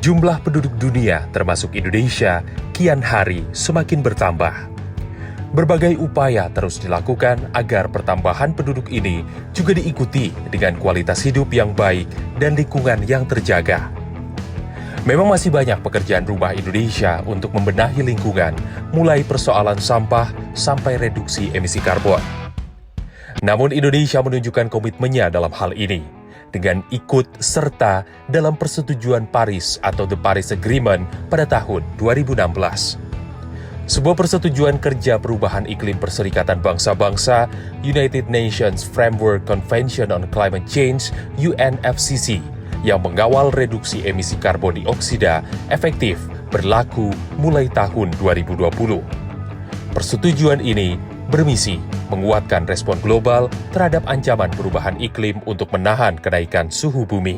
Jumlah penduduk dunia termasuk Indonesia kian hari semakin bertambah. Berbagai upaya terus dilakukan agar pertambahan penduduk ini juga diikuti dengan kualitas hidup yang baik dan lingkungan yang terjaga. Memang masih banyak pekerjaan rumah Indonesia untuk membenahi lingkungan, mulai persoalan sampah sampai reduksi emisi karbon. Namun Indonesia menunjukkan komitmennya dalam hal ini, dengan ikut serta dalam persetujuan Paris atau The Paris Agreement pada tahun 2016. Sebuah persetujuan kerja perubahan iklim Perserikatan Bangsa-Bangsa, United Nations Framework Convention on Climate Change, UNFCCC, yang mengawal reduksi emisi karbon dioksida efektif berlaku mulai tahun 2020. Persetujuan ini bermisi menguatkan respon global terhadap ancaman perubahan iklim untuk menahan kenaikan suhu bumi.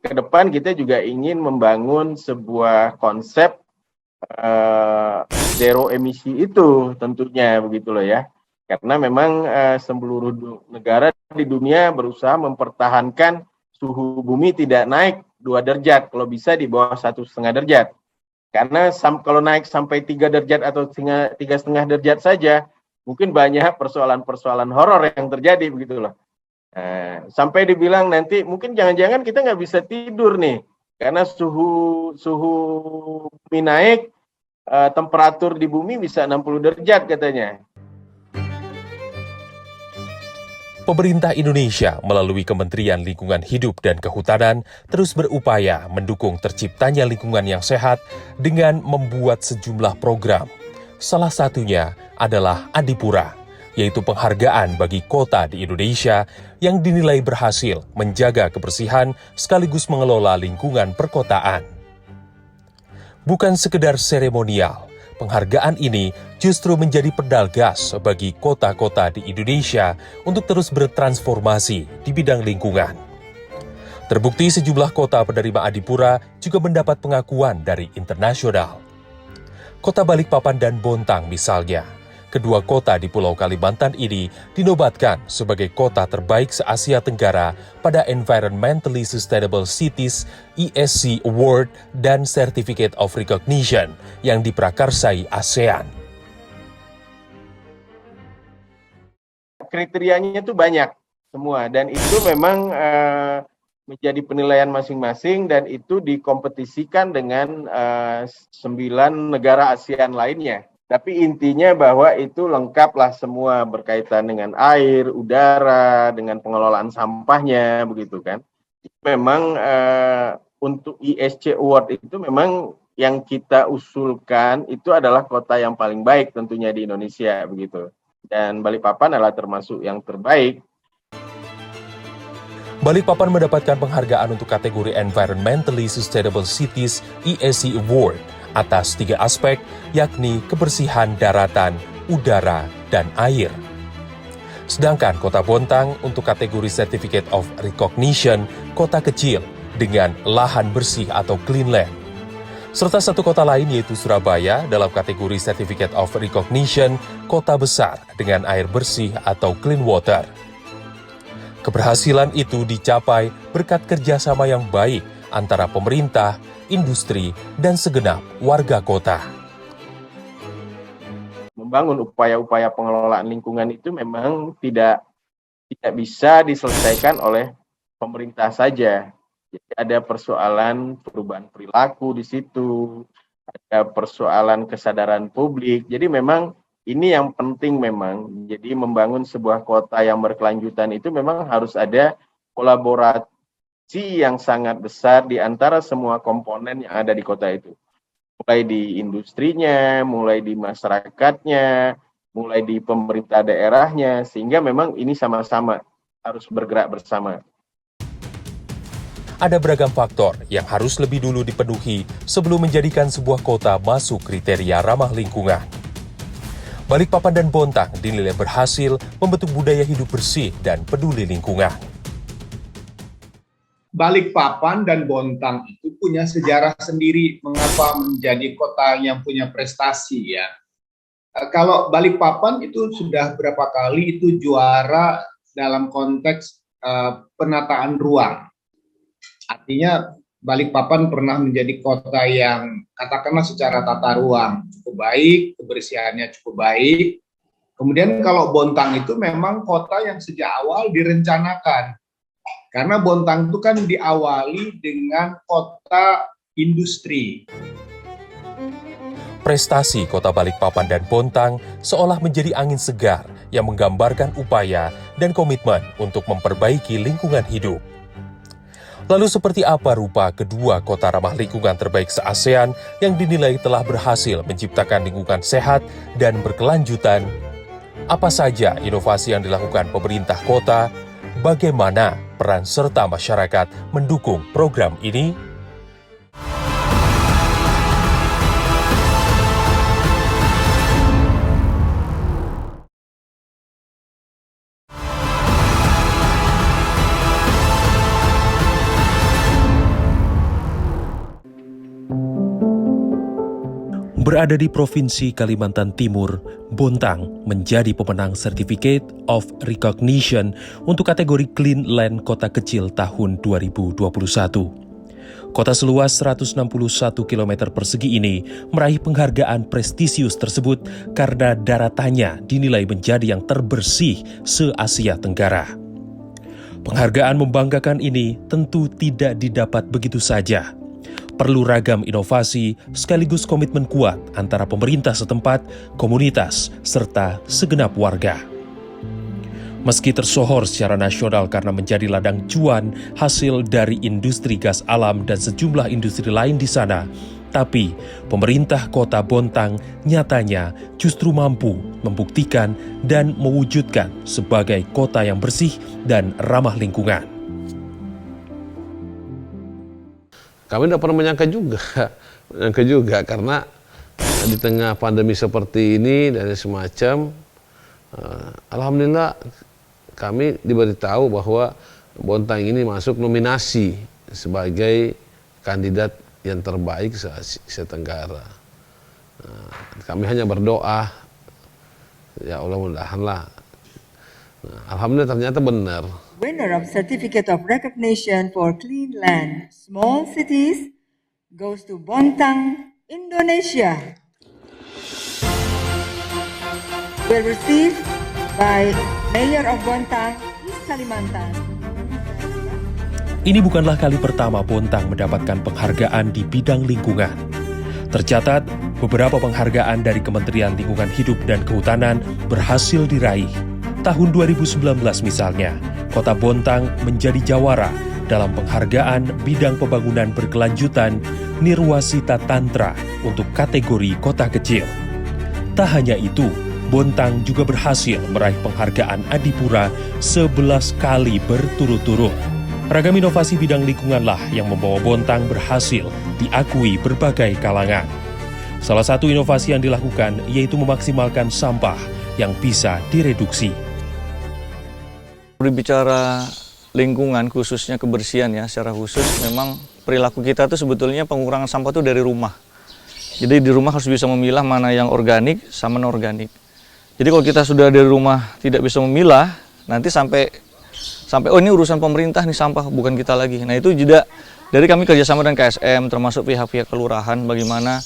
Ke depan kita juga ingin membangun sebuah konsep zero emisi itu tentunya begitu loh ya. Karena memang seluruh negara di dunia berusaha mempertahankan suhu bumi tidak naik 2 derajat, kalau bisa di bawah 1,5 derajat. Karena kalau naik sampai 3 derajat atau 3,5 derajat saja, mungkin banyak persoalan-persoalan horor yang terjadi begitu loh. Sampai dibilang nanti mungkin jangan-jangan kita nggak bisa tidur nih, karena suhu bumi naik, temperatur di bumi bisa 60 derajat katanya. Pemerintah Indonesia melalui Kementerian Lingkungan Hidup dan Kehutanan terus berupaya mendukung terciptanya lingkungan yang sehat dengan membuat sejumlah program. Salah satunya adalah Adipura, yaitu penghargaan bagi kota di Indonesia yang dinilai berhasil menjaga kebersihan sekaligus mengelola lingkungan perkotaan. Bukan sekedar seremonial, penghargaan ini justru menjadi pedal gas bagi kota-kota di Indonesia untuk terus bertransformasi di bidang lingkungan. Terbukti sejumlah kota penerima Adipura juga mendapat pengakuan dari internasional. Kota Balikpapan dan Bontang misalnya, kedua kota di Pulau Kalimantan ini dinobatkan sebagai kota terbaik se-Asia Tenggara pada Environmentally Sustainable Cities ESC Award dan Certificate of Recognition yang diprakarsai ASEAN. Kriterianya itu banyak semua dan itu memang menjadi penilaian masing-masing dan itu dikompetisikan dengan 9 negara ASEAN lainnya. Tapi intinya bahwa itu lengkaplah semua berkaitan dengan air, udara, dengan pengelolaan sampahnya, begitu kan. Memang untuk ESC Award itu memang yang kita usulkan itu adalah kota yang paling baik tentunya di Indonesia, begitu. Dan Balikpapan adalah termasuk yang terbaik. Balikpapan mendapatkan penghargaan untuk kategori Environmentally Sustainable Cities ESC Award atas 3 aspek, yakni kebersihan daratan, udara, dan air. Sedangkan Kota Bontang untuk kategori Certificate of Recognition, kota kecil dengan lahan bersih atau clean land. Serta satu kota lain yaitu Surabaya dalam kategori Certificate of Recognition, kota besar dengan air bersih atau clean water. Keberhasilan itu dicapai berkat kerjasama yang baik antara pemerintah, industri, dan segenap warga kota. Membangun upaya-upaya pengelolaan lingkungan itu memang tidak bisa diselesaikan oleh pemerintah saja. Jadi ada persoalan perubahan perilaku di situ, ada persoalan kesadaran publik. Jadi memang ini yang penting memang. Jadi membangun sebuah kota yang berkelanjutan itu memang harus ada kolaborasi yang sangat besar di antara semua komponen yang ada di kota itu. Mulai di industrinya, mulai di masyarakatnya, mulai di pemerintah daerahnya, sehingga memang ini sama-sama harus bergerak bersama. Ada beragam faktor yang harus lebih dulu dipenuhi sebelum menjadikan sebuah kota masuk kriteria ramah lingkungan. Balikpapan dan Bontang dinilai berhasil membentuk budaya hidup bersih dan peduli lingkungan. Balikpapan dan Bontang itu punya sejarah sendiri mengapa menjadi kota yang punya prestasi ya. Kalau Balikpapan itu sudah berapa kali itu juara dalam konteks penataan ruang. Artinya Balikpapan pernah menjadi kota yang katakanlah secara tata ruang cukup baik, kebersihannya cukup baik. Kemudian kalau Bontang itu memang kota yang sejak awal direncanakan. Karena Bontang itu kan diawali dengan kota industri. Prestasi Kota Balikpapan dan Bontang seolah menjadi angin segar yang menggambarkan upaya dan komitmen untuk memperbaiki lingkungan hidup. Lalu seperti apa rupa kedua kota ramah lingkungan terbaik se-ASEAN yang dinilai telah berhasil menciptakan lingkungan sehat dan berkelanjutan? Apa saja inovasi yang dilakukan pemerintah kota? Bagaimana peran serta masyarakat mendukung program ini? Berada di Provinsi Kalimantan Timur, Bontang menjadi pemenang Certificate of Recognition untuk kategori Clean Land Kota Kecil tahun 2021. Kota seluas 161 km persegi ini meraih penghargaan prestisius tersebut karena daratannya dinilai menjadi yang terbersih se-Asia Tenggara. Penghargaan membanggakan ini tentu tidak didapat begitu saja. Perlu ragam inovasi sekaligus komitmen kuat antara pemerintah setempat, komunitas, serta segenap warga. Meski tersohor secara nasional karena menjadi ladang cuan hasil dari industri gas alam dan sejumlah industri lain di sana, tapi pemerintah Kota Bontang nyatanya justru mampu membuktikan dan mewujudkan sebagai kota yang bersih dan ramah lingkungan. Kami tidak pernah menyangka juga karena di tengah pandemi seperti ini dan semacam, alhamdulillah kami diberitahu bahwa Bontang ini masuk nominasi sebagai kandidat yang terbaik se-Asia Tenggara. Kami hanya berdoa, ya Allah mudah-mudahanlah. Alhamdulillah ternyata benar. Winner of Certificate of Recognition for Clean Land, Small Cities, goes to Bontang, Indonesia. Will received by Mayor of Bontang, East Kalimantan. Ini bukanlah kali pertama Bontang mendapatkan penghargaan di bidang lingkungan. Tercatat, beberapa penghargaan dari Kementerian Lingkungan Hidup dan Kehutanan berhasil diraih. Tahun 2019 misalnya, Kota Bontang menjadi jawara dalam penghargaan bidang pembangunan berkelanjutan Nirwasita Tantra untuk kategori kota kecil. Tak hanya itu, Bontang juga berhasil meraih penghargaan Adipura 11 kali berturut-turut. Ragam inovasi bidang lingkunganlah yang membawa Bontang berhasil diakui berbagai kalangan. Salah satu inovasi yang dilakukan yaitu memaksimalkan sampah yang bisa direduksi. Berbicara lingkungan, khususnya kebersihan ya, secara khusus memang perilaku kita tuh sebetulnya pengurangan sampah tuh dari rumah. Jadi di rumah harus bisa memilah mana yang organik sama non-organik. Jadi kalau kita sudah dari rumah tidak bisa memilah, nanti sampai oh ini urusan pemerintah nih sampah, bukan kita lagi. Nah itu juga dari kami kerjasama dengan KSM, termasuk pihak-pihak kelurahan, bagaimana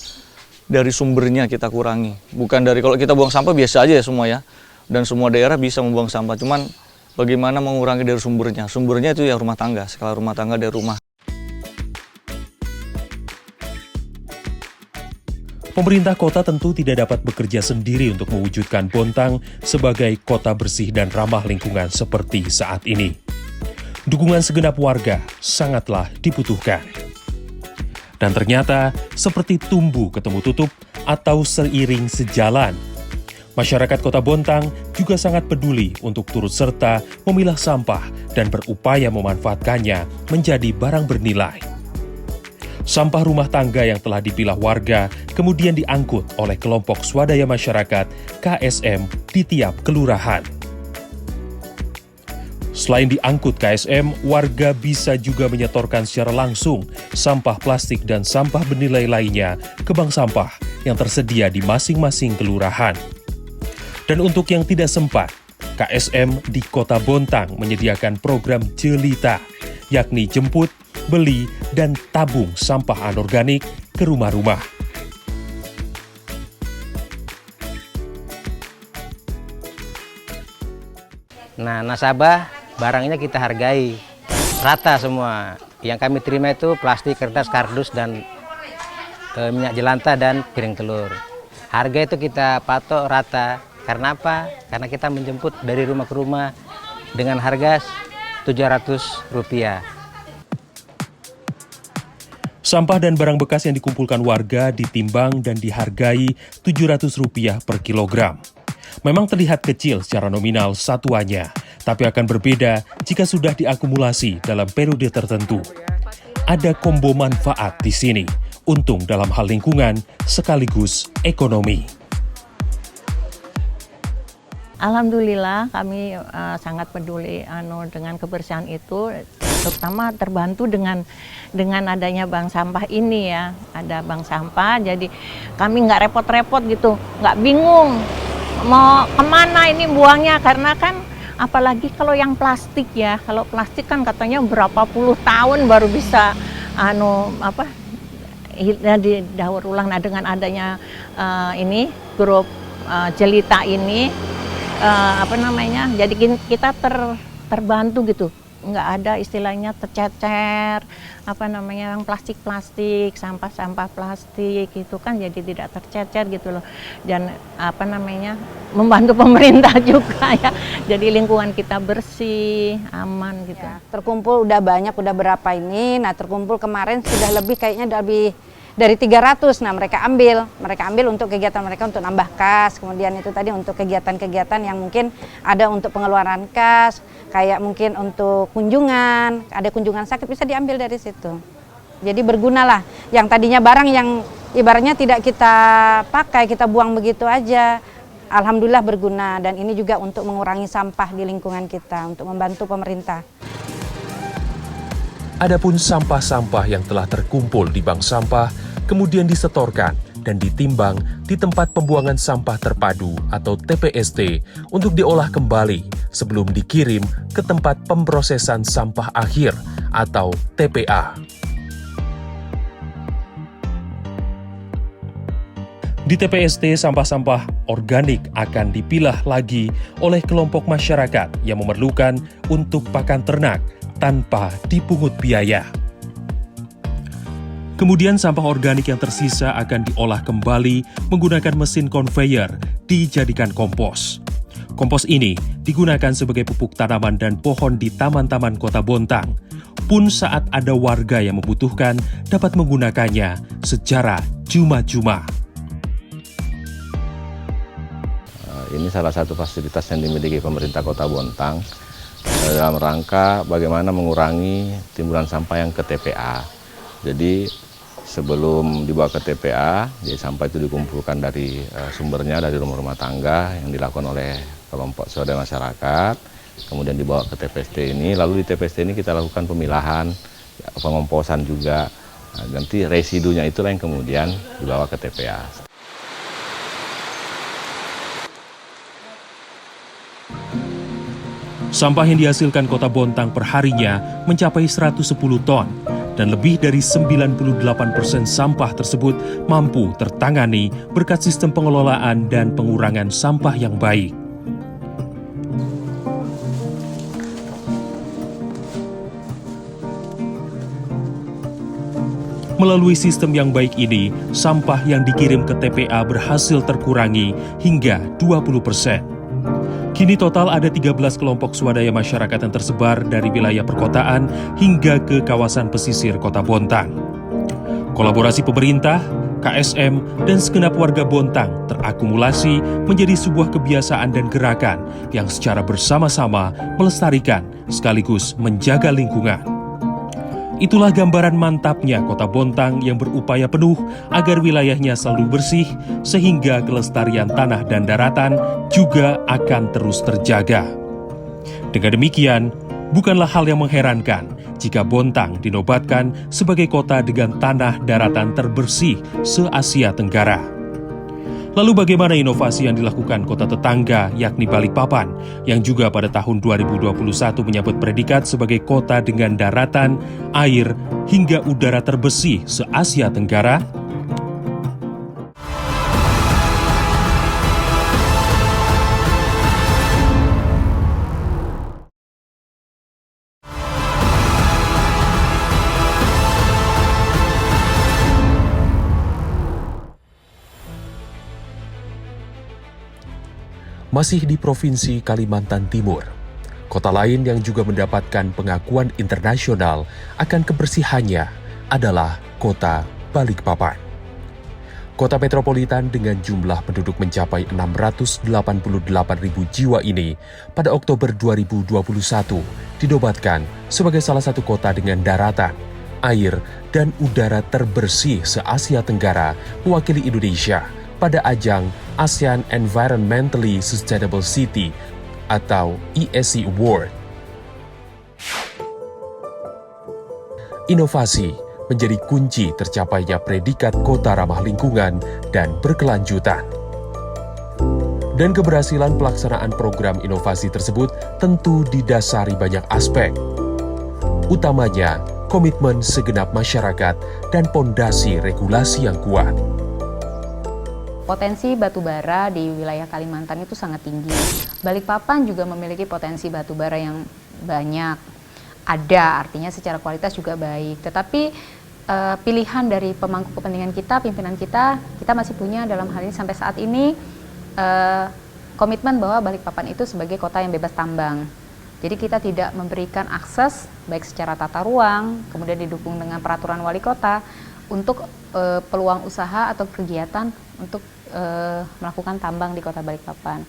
dari sumbernya kita kurangi. Bukan dari kalau kita buang sampah biasa aja ya semua ya, dan semua daerah bisa membuang sampah, cuman bagaimana mengurangi dari sumbernya. Sumbernya itu ya rumah tangga, skala rumah tangga dari rumah. Pemerintah kota tentu tidak dapat bekerja sendiri untuk mewujudkan Bontang sebagai kota bersih dan ramah lingkungan seperti saat ini. Dukungan segenap warga sangatlah dibutuhkan. Dan ternyata seperti tumbuh ketemu tutup atau seiring sejalan, masyarakat Kota Bontang juga sangat peduli untuk turut serta memilah sampah dan berupaya memanfaatkannya menjadi barang bernilai. Sampah rumah tangga yang telah dipilah warga kemudian diangkut oleh kelompok swadaya masyarakat KSM di tiap kelurahan. Selain diangkut KSM, warga bisa juga menyetorkan secara langsung sampah plastik dan sampah bernilai lainnya ke bank sampah yang tersedia di masing-masing kelurahan. Dan untuk yang tidak sempat, KSM di Kota Bontang menyediakan program Jelita, yakni jemput, beli, dan tabung sampah anorganik ke rumah-rumah. Nah, nasabah barangnya kita hargai rata semua. Yang kami terima itu plastik, kertas, kardus, dan minyak jelantah dan piring telur. Harga itu kita patok rata. Karena apa? Karena kita menjemput dari rumah ke rumah dengan harga Rp700. Sampah dan barang bekas yang dikumpulkan warga ditimbang dan dihargai Rp700 per kilogram. Memang terlihat kecil secara nominal satuannya, tapi akan berbeda jika sudah diakumulasi dalam periode tertentu. Ada kombo manfaat di sini, untung dalam hal lingkungan sekaligus ekonomi. Alhamdulillah kami sangat peduli dengan kebersihan itu, terutama terbantu dengan adanya bank sampah ini ya. Ada bank sampah, jadi kami nggak repot-repot gitu, nggak bingung mau kemana ini buangnya, karena kan apalagi kalau yang plastik ya, kalau plastik kan katanya berapa puluh tahun baru bisa didaur ulang. Nah, dengan adanya ini grup Jelita ini jadi kita terbantu gitu, nggak ada istilahnya tercecer yang plastik sampah plastik itu kan, jadi tidak tercecer gitu loh, dan membantu pemerintah juga ya, jadi lingkungan kita bersih, aman gitu ya. Terkumpul udah banyak, udah berapa ini, nah terkumpul kemarin sudah lebih, kayaknya lebih dari 300. Nah, mereka ambil untuk kegiatan mereka, untuk nambah kas, kemudian itu tadi untuk kegiatan-kegiatan yang mungkin ada untuk pengeluaran kas, kayak mungkin untuk kunjungan, ada kunjungan sakit bisa diambil dari situ. Jadi bergunalah, yang tadinya barang yang ibaratnya tidak kita pakai, kita buang begitu aja, alhamdulillah berguna, dan ini juga untuk mengurangi sampah di lingkungan kita, untuk membantu pemerintah. Adapun sampah-sampah yang telah terkumpul di bank sampah kemudian disetorkan dan ditimbang di tempat pembuangan sampah terpadu atau TPST untuk diolah kembali sebelum dikirim ke tempat pemrosesan sampah akhir atau TPA. Di TPST, sampah-sampah organik akan dipilah lagi oleh kelompok masyarakat yang memerlukan untuk pakan ternak tanpa dipungut biaya. Kemudian sampah organik yang tersisa akan diolah kembali menggunakan mesin konveyor dijadikan kompos. Kompos ini digunakan sebagai pupuk tanaman dan pohon di taman-taman Kota Bontang. Pun saat ada warga yang membutuhkan dapat menggunakannya secara cuma-cuma. Ini salah satu fasilitas yang dimiliki pemerintah Kota Bontang dalam rangka bagaimana mengurangi timbulan sampah yang ke TPA. Jadi sebelum dibawa ke TPA, jadi sampah itu dikumpulkan dari sumbernya dari rumah-rumah tangga yang dilakukan oleh kelompok swadaya masyarakat, kemudian dibawa ke TPST ini, lalu di TPST ini kita lakukan pemilahan, pengomposan juga, nanti residunya itulah yang kemudian dibawa ke TPA. Sampah yang dihasilkan Kota Bontang perharinya mencapai 110 ton, dan lebih dari 98% sampah tersebut mampu tertangani berkat sistem pengelolaan dan pengurangan sampah yang baik. Melalui sistem yang baik ini, sampah yang dikirim ke TPA berhasil terkurangi hingga 20%. Kini total ada 13 kelompok swadaya masyarakat yang tersebar dari wilayah perkotaan hingga ke kawasan pesisir Kota Bontang. Kolaborasi pemerintah, KSM, dan segenap warga Bontang terakumulasi menjadi sebuah kebiasaan dan gerakan yang secara bersama-sama melestarikan sekaligus menjaga lingkungan. Itulah gambaran mantapnya Kota Bontang yang berupaya penuh agar wilayahnya selalu bersih sehingga kelestarian tanah dan daratan juga akan terus terjaga. Dengan demikian, bukanlah hal yang mengherankan jika Bontang dinobatkan sebagai kota dengan tanah daratan terbersih se-Asia Tenggara. Lalu bagaimana inovasi yang dilakukan kota tetangga yakni Balikpapan yang juga pada tahun 2021 menyabet predikat sebagai kota dengan daratan, air, hingga udara terbersih se-Asia Tenggara? Masih di Provinsi Kalimantan Timur, kota lain yang juga mendapatkan pengakuan internasional akan kebersihannya adalah kota Balikpapan. Kota metropolitan dengan jumlah penduduk mencapai 688.000 jiwa ini pada Oktober 2021 dinobatkan sebagai salah satu kota dengan daratan, air, dan udara terbersih se-Asia Tenggara mewakili Indonesia pada ajang ASEAN Environmentally Sustainable City atau ESC Award. Inovasi menjadi kunci tercapainya predikat kota ramah lingkungan dan berkelanjutan. Dan keberhasilan pelaksanaan program inovasi tersebut tentu didasari banyak aspek. Utamanya, komitmen segenap masyarakat dan pondasi regulasi yang kuat. Potensi batu bara di wilayah Kalimantan itu sangat tinggi. Balikpapan juga memiliki potensi batu bara yang banyak. Ada, artinya secara kualitas juga baik. Tetapi pilihan dari pemangku kepentingan kita, pimpinan kita masih punya dalam hal ini sampai saat ini komitmen bahwa Balikpapan itu sebagai kota yang bebas tambang. Jadi kita tidak memberikan akses baik secara tata ruang, kemudian didukung dengan peraturan wali kota untuk peluang usaha atau kegiatan untuk melakukan tambang di kota Balikpapan.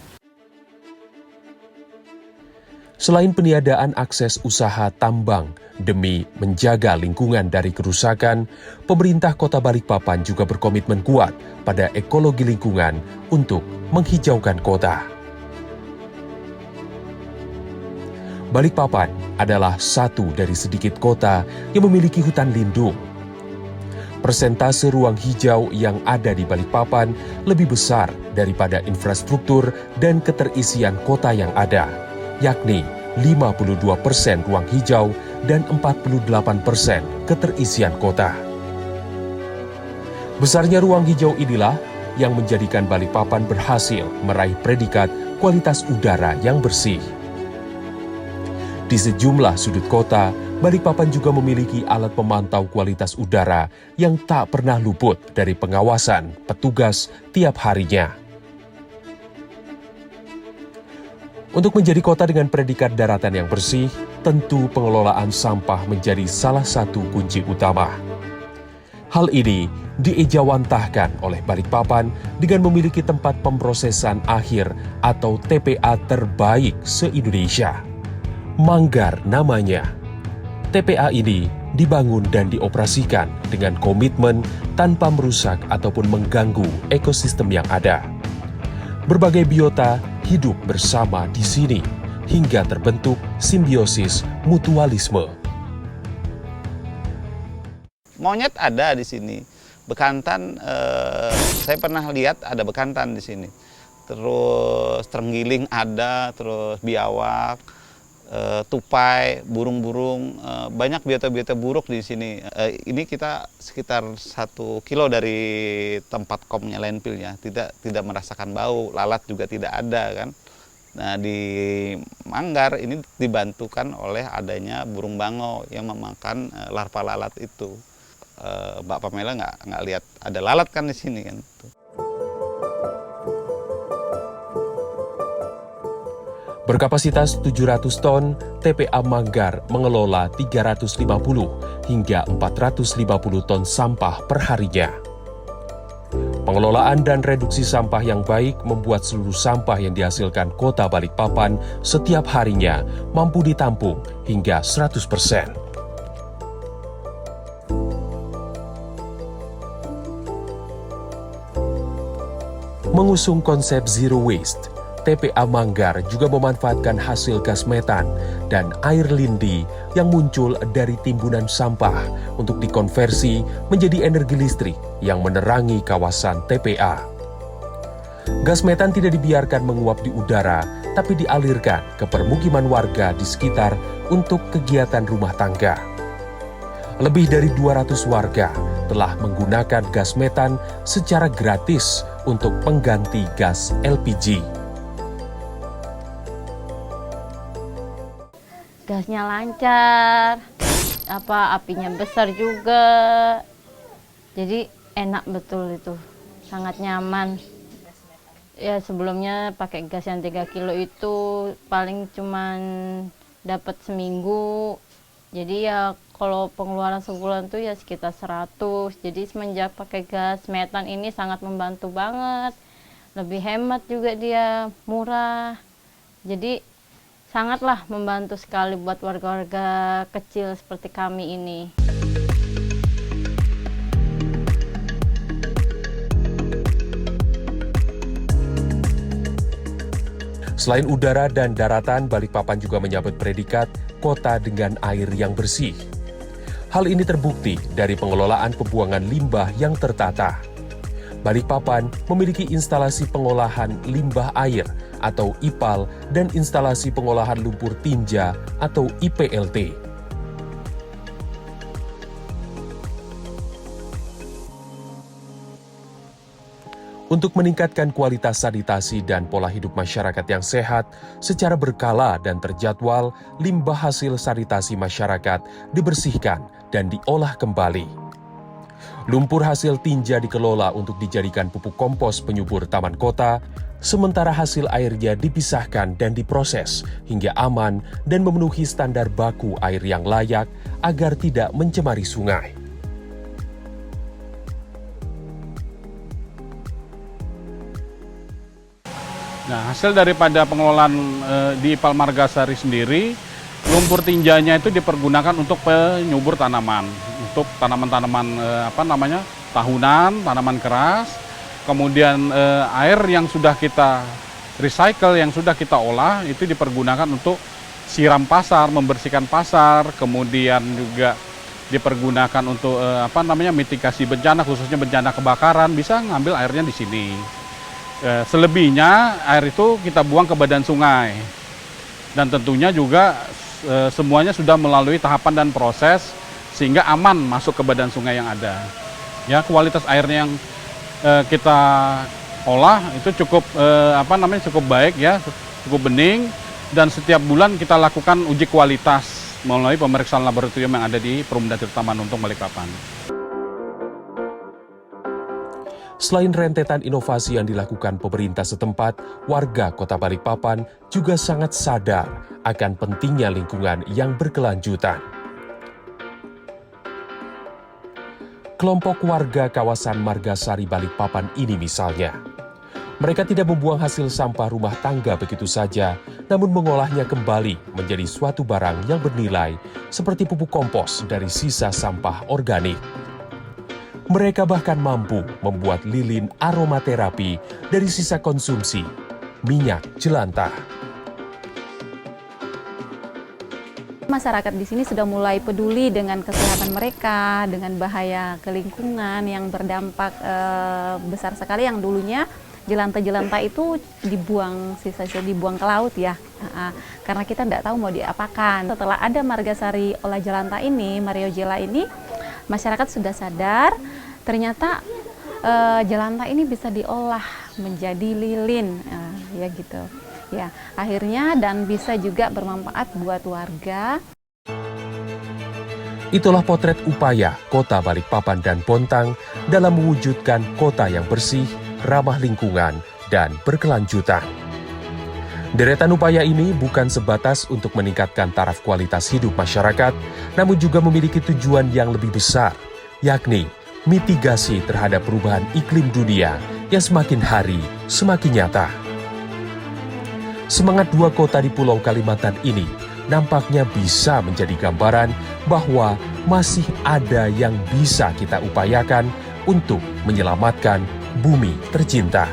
Selain peniadaan akses usaha tambang demi menjaga lingkungan dari kerusakan, pemerintah kota Balikpapan juga berkomitmen kuat pada ekologi lingkungan untuk menghijaukan kota. Balikpapan adalah satu dari sedikit kota yang memiliki hutan lindung. Persentase ruang hijau yang ada di Balikpapan lebih besar daripada infrastruktur dan keterisian kota yang ada, yakni 52% ruang hijau dan 48% keterisian kota. Besarnya ruang hijau inilah yang menjadikan Balikpapan berhasil meraih predikat kualitas udara yang bersih. Di sejumlah sudut kota, Balikpapan juga memiliki alat pemantau kualitas udara yang tak pernah luput dari pengawasan petugas tiap harinya. Untuk menjadi kota dengan predikat daratan yang bersih, tentu pengelolaan sampah menjadi salah satu kunci utama. Hal ini diejawantahkan oleh Balikpapan dengan memiliki tempat pemrosesan akhir atau TPA terbaik se-Indonesia. Manggar namanya. TPA ini dibangun dan dioperasikan dengan komitmen tanpa merusak ataupun mengganggu ekosistem yang ada. Berbagai biota hidup bersama di sini hingga terbentuk simbiosis mutualisme. Monyet ada di sini, bekantan saya pernah lihat ada bekantan di sini. Terus terenggiling ada, terus biawak, tupai, burung-burung, banyak biota-biota buruk di sini. Ini kita sekitar 1 kilo dari tempat komnya landfillnya, tidak merasakan bau, lalat juga tidak ada kan. Nah di Manggar ini dibantukan oleh adanya burung bango yang memakan larva lalat itu. Mbak Pamela nggak lihat ada lalat kan di sini kan. Berkapasitas 700 ton, TPA Manggar mengelola 350 hingga 450 ton sampah per harinya. Pengelolaan dan reduksi sampah yang baik membuat seluruh sampah yang dihasilkan kota Balikpapan setiap harinya mampu ditampung hingga 100%. Mengusung konsep zero waste, TPA Manggar juga memanfaatkan hasil gas metan dan air lindi yang muncul dari timbunan sampah untuk dikonversi menjadi energi listrik yang menerangi kawasan TPA. Gas metan tidak dibiarkan menguap di udara, tapi dialirkan ke permukiman warga di sekitar untuk kegiatan rumah tangga. Lebih dari 200 warga telah menggunakan gas metan secara gratis untuk pengganti gas LPG. Gasnya lancar, apinya besar juga, jadi enak betul itu, sangat nyaman. Ya sebelumnya pakai gas yang 3 kilo itu paling cuman dapat seminggu, jadi ya kalau pengeluaran sebulan tuh ya sekitar 100. Jadi semenjak pakai gas metan ini sangat membantu banget, lebih hemat juga dia, murah, jadi sangatlah membantu sekali buat warga-warga kecil seperti kami ini. Selain udara dan daratan, Balikpapan juga menyabet predikat kota dengan air yang bersih. Hal ini terbukti dari pengelolaan pembuangan limbah yang tertata. Balikpapan memiliki instalasi pengolahan limbah air atau IPAL dan instalasi pengolahan lumpur tinja atau IPLT. Untuk meningkatkan kualitas sanitasi dan pola hidup masyarakat yang sehat, secara berkala dan terjadwal, limbah hasil sanitasi masyarakat dibersihkan dan diolah kembali. Lumpur hasil tinja dikelola untuk dijadikan pupuk kompos penyubur taman kota, sementara hasil airnya dipisahkan dan diproses hingga aman dan memenuhi standar baku air yang layak agar tidak mencemari sungai. Nah, hasil daripada pengelolaan di IPAL Margasari sendiri, lumpur tinjanya itu dipergunakan untuk penyubur tanaman, untuk tanaman-tanaman tahunan, tanaman keras. Kemudian air yang sudah kita recycle, yang sudah kita olah, itu dipergunakan untuk siram pasar, membersihkan pasar, kemudian juga dipergunakan untuk mitigasi bencana, khususnya bencana kebakaran, bisa ngambil airnya di sini. Selebihnya air itu kita buang ke badan sungai, dan tentunya juga semuanya sudah melalui tahapan dan proses sehingga aman masuk ke badan sungai yang ada. Ya, kualitas airnya yang kita olah itu cukup cukup baik ya, cukup bening, dan setiap bulan kita lakukan uji kualitas melalui pemeriksaan laboratorium yang ada di Perumda Tirta Manuntung Balikpapan. Selain rentetan inovasi yang dilakukan pemerintah setempat, warga Kota Balikpapan juga sangat sadar akan pentingnya lingkungan yang berkelanjutan. Kelompok warga kawasan Margasari Balikpapan ini misalnya, mereka tidak membuang hasil sampah rumah tangga begitu saja, namun mengolahnya kembali menjadi suatu barang yang bernilai seperti pupuk kompos dari sisa sampah organik. Mereka bahkan mampu membuat lilin aromaterapi dari sisa konsumsi minyak jelantah. Masyarakat di sini sudah mulai peduli dengan kesehatan mereka, dengan bahaya ke lingkungan yang berdampak besar sekali, yang dulunya jelantah-jelantah itu dibuang, sisa-sisa dibuang ke laut ya, karena kita tidak tahu mau diapakan. Setelah ada Margasari olah jelantah ini, Mariojela ini, masyarakat sudah sadar ternyata jelantah ini bisa diolah menjadi lilin, ya gitu. Ya, akhirnya dan bisa juga bermanfaat buat warga. Itulah potret upaya Kota Balikpapan dan Bontang dalam mewujudkan kota yang bersih, ramah lingkungan, dan berkelanjutan. Deretan upaya ini bukan sebatas untuk meningkatkan taraf kualitas hidup masyarakat, namun juga memiliki tujuan yang lebih besar, yakni mitigasi terhadap perubahan iklim dunia yang semakin hari semakin nyata. Semangat dua kota di Pulau Kalimantan ini nampaknya bisa menjadi gambaran bahwa masih ada yang bisa kita upayakan untuk menyelamatkan bumi tercinta.